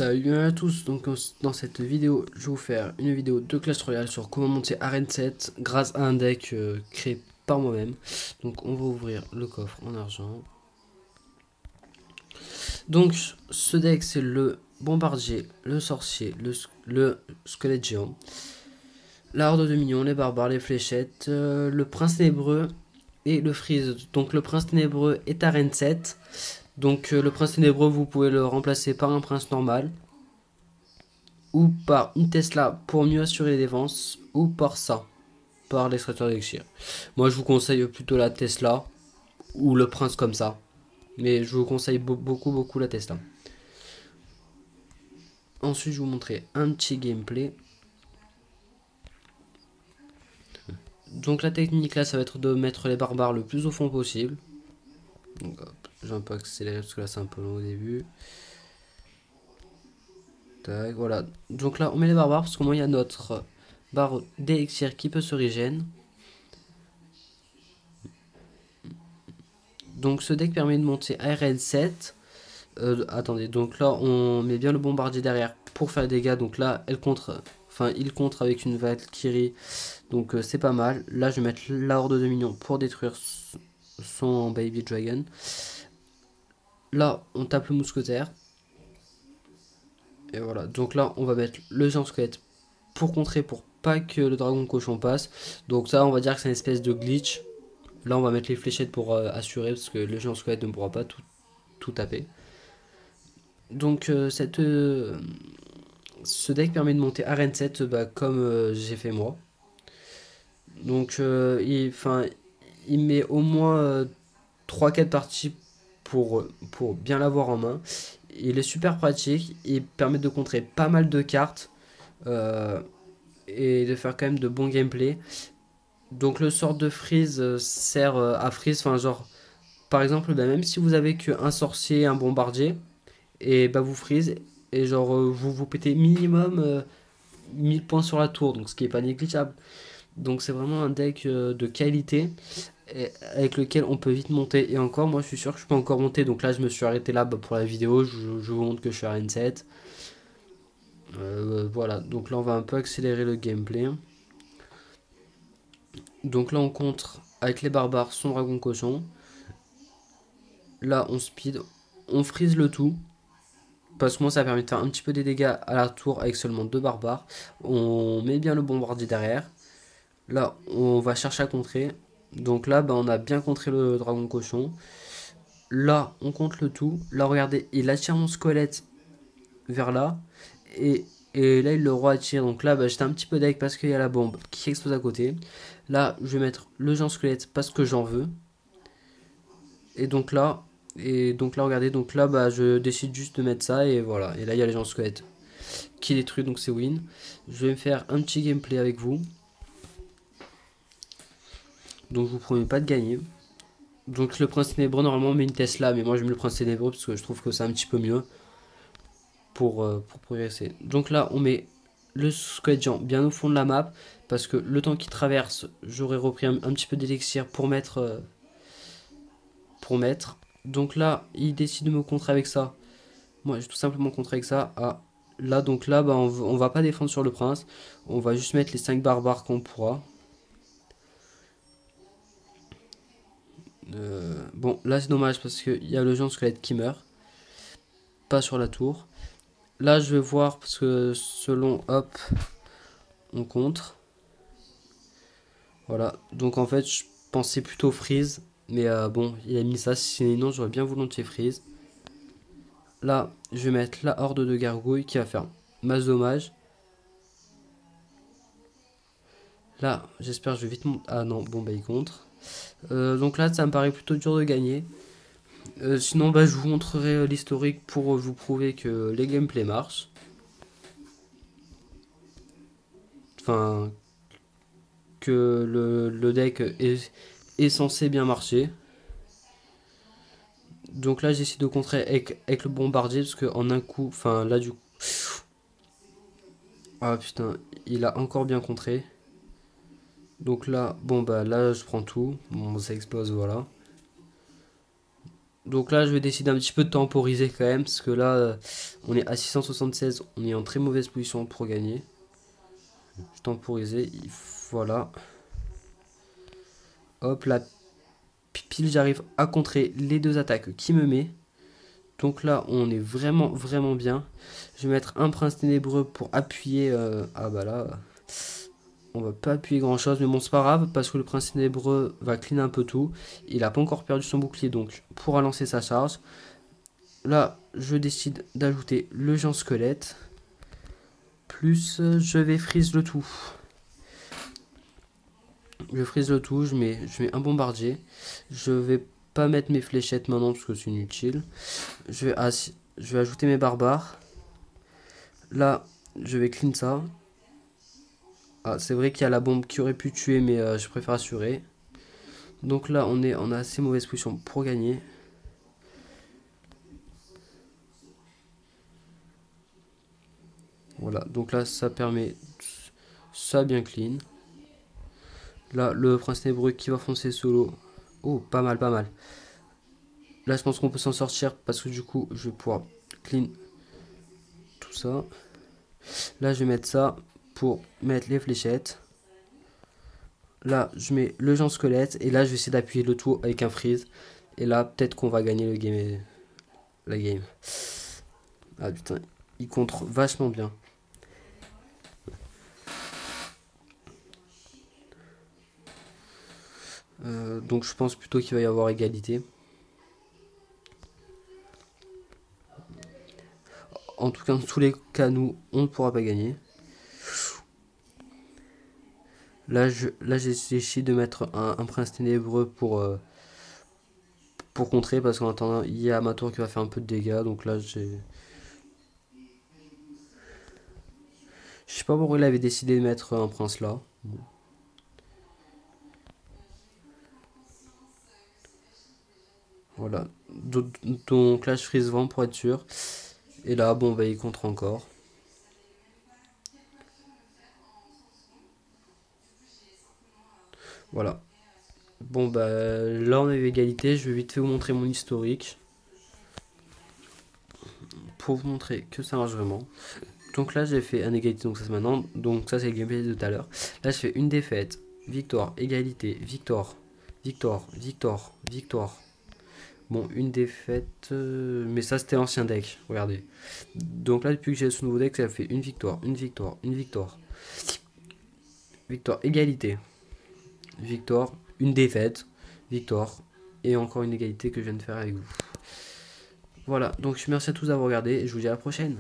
Salut à tous, donc dans cette vidéo je vais vous faire une vidéo de Clash Royale sur comment monter Arène 7 grâce à un deck créé par moi-même. Donc on va ouvrir le coffre en argent. Donc ce deck c'est le bombardier, le sorcier, le squelette géant, la horde de minions, les barbares, les fléchettes, le prince ténébreux et le freeze. Donc le prince ténébreux est Arène 7. Donc le prince ténébreux vous pouvez le remplacer par un prince normal, ou par une Tesla pour mieux assurer les défenses, ou par ça, par l'extracteur d'élixir. Moi je vous conseille plutôt la Tesla, ou le Prince comme ça, mais je vous conseille beaucoup la Tesla. Ensuite je vais vous montrer un petit gameplay. Donc la technique là ça va être de mettre les barbares le plus au fond possible. Donc hop, j'ai un peu accéléré parce que là c'est un peu long au début. Tac, voilà. Donc là on met les barbares parce qu'au moins il y a notre barre d'élixir qui peut se régénérer. Donc ce deck permet de monter ARN 7. Attendez, donc là on met bien le bombardier derrière pour faire des dégâts. Donc là il contre avec une Valkyrie. Donc c'est pas mal. Là je vais mettre la horde de minions pour détruire son Baby Dragon. Là on tape le mousquetaire. Et voilà, donc là on va mettre le géant squelette pour contrer, pour pas que le dragon cochon passe. Donc ça on va dire que c'est une espèce de glitch. Là on va mettre les fléchettes pour assurer, parce que le géant squelette ne pourra pas tout taper. Donc ce deck permet de monter Arène 7 comme j'ai fait moi. Donc il met au moins 3-4 parties pour bien l'avoir en main. Il est super pratique, il permet de contrer pas mal de cartes euh, et de faire quand même de bons gameplay. Donc le sort de freeze sert à freeze, enfin genre par exemple même si vous avez qu'un sorcier, un bombardier, et vous freeze et genre vous pétez minimum 1000 points sur la tour, donc ce qui est pas négligeable. Donc c'est vraiment un deck de qualité avec lequel on peut vite monter. Et encore, moi je suis sûr que je peux encore monter. Donc là je me suis arrêté là pour la vidéo. Je vous montre que je suis à N7. Voilà, donc là on va un peu accélérer le gameplay. Donc là on contre avec les barbares son dragon cochon. Là on speed, on freeze le tout. Parce que moi ça permet de faire un petit peu des dégâts à la tour avec seulement 2 barbares. On met bien le bombardier derrière. Là on va chercher à contrer. Donc là on a bien contré le dragon cochon. Là on compte le tout. Là regardez, il attire mon squelette vers là. Et, et là il le re-attire. Donc là j'étais un petit peu deck parce qu'il y a la bombe qui explose à côté. Là je vais mettre le géant squelette parce que j'en veux. Et donc là, regardez, donc là je décide juste de mettre ça et voilà. Et là il y a les gens squelettes qui détruit, donc c'est win. Je vais me faire un petit gameplay avec vous. Donc je vous promets pas de gagner. Donc le prince ténébreux normalement met une Tesla, mais moi je mets le prince ténébreux parce que je trouve que c'est un petit peu mieux pour progresser. Donc là on met le squelette géant bien au fond de la map parce que le temps qu'il traverse, j'aurais repris un petit peu d'élixir pour mettre. Donc là il décide de me contrer avec ça. Moi j'ai tout simplement contré avec ça. Ah, là donc là on va pas défendre sur le prince. On va juste mettre les 5 barbares qu'on pourra. Bon là c'est dommage parce qu'il y a le géant squelette qui meurt. Pas sur la tour. Là je vais voir parce que selon hop on contre. Voilà. Donc en fait je pensais plutôt freeze. Mais bon il a mis ça. Sinon j'aurais bien volontiers freeze. Là je vais mettre la horde de gargouilles qui va faire masse dommage. Là j'espère que je vais vite monter. Ah non bon il contre. Donc là ça me paraît plutôt dur de gagner. Sinon je vous montrerai l'historique pour vous prouver que les gameplays marchent. Enfin que le deck est censé bien marcher. Donc là j'essaie de contrer avec le bombardier parce que en un coup, enfin là du coup, ah putain, il a encore bien contré. Donc là, bon là je prends tout, bon ça explose voilà. Donc là, je vais décider un petit peu de temporiser quand même, parce que là, on est à 676, on est en très mauvaise position pour gagner. Je temporisais, voilà. Hop, là, pile, j'arrive à contrer les deux attaques qui me met. Donc là, on est vraiment, vraiment bien. Je vais mettre un prince ténébreux pour appuyer. Ah bah là, on va pas appuyer grand chose, mais bon, c'est pas grave parce que le prince ténébreux va clean un peu tout. Il a pas encore perdu son bouclier, donc pourra lancer sa charge. Là, je décide d'ajouter le géant squelette. Plus, je vais freeze le tout. Je freeze le tout, je mets un bombardier. Je vais pas mettre mes fléchettes maintenant parce que c'est inutile. Je vais ajouter mes barbares. Là, je vais clean ça. Ah, c'est vrai qu'il y a la bombe qui aurait pu tuer, mais je préfère assurer. Donc là, on est en assez mauvaise position pour gagner. Voilà, donc là, ça permet ça bien clean. Là, le prince ténébreux qui va foncer solo. Oh, pas mal, pas mal. Là, je pense qu'on peut s'en sortir parce que du coup, je vais pouvoir clean tout ça. Là, je vais mettre ça pour mettre les fléchettes. Là, je mets le géant squelette. Et là, je vais essayer d'appuyer le tout avec un freeze. Et là, peut-être qu'on va gagner le game. La game. Ah putain, il contre vachement bien. Donc je pense plutôt qu'il va y avoir égalité. En tout cas, dans tous les cas, nous, on ne pourra pas gagner. Là, j'ai essayé de mettre un prince ténébreux pour contrer, parce qu'en attendant, il y a ma tour qui va faire un peu de dégâts. Donc là, j'ai... Je sais pas pourquoi il avait décidé de mettre un prince là. Voilà. Donc là, je freeze vent pour être sûr. Et là, bon, bah, il contre encore. Voilà. Bon, bah, là, on a eu égalité. Je vais vite fait vous montrer mon historique pour vous montrer que ça marche vraiment. Donc là, j'ai fait un égalité, donc ça c'est maintenant. Donc ça, c'est le gameplay de tout à l'heure. Là, je fais une défaite, victoire, égalité, victoire, victoire, victoire, victoire. Bon, une défaite, mais ça c'était l'ancien deck, regardez. Donc là, depuis que j'ai ce nouveau deck, ça fait une victoire, une victoire, une victoire, victoire, égalité, victoire, une défaite, victoire, et encore une égalité que je viens de faire avec vous. Voilà, donc merci à tous d'avoir regardé et je vous dis à la prochaine.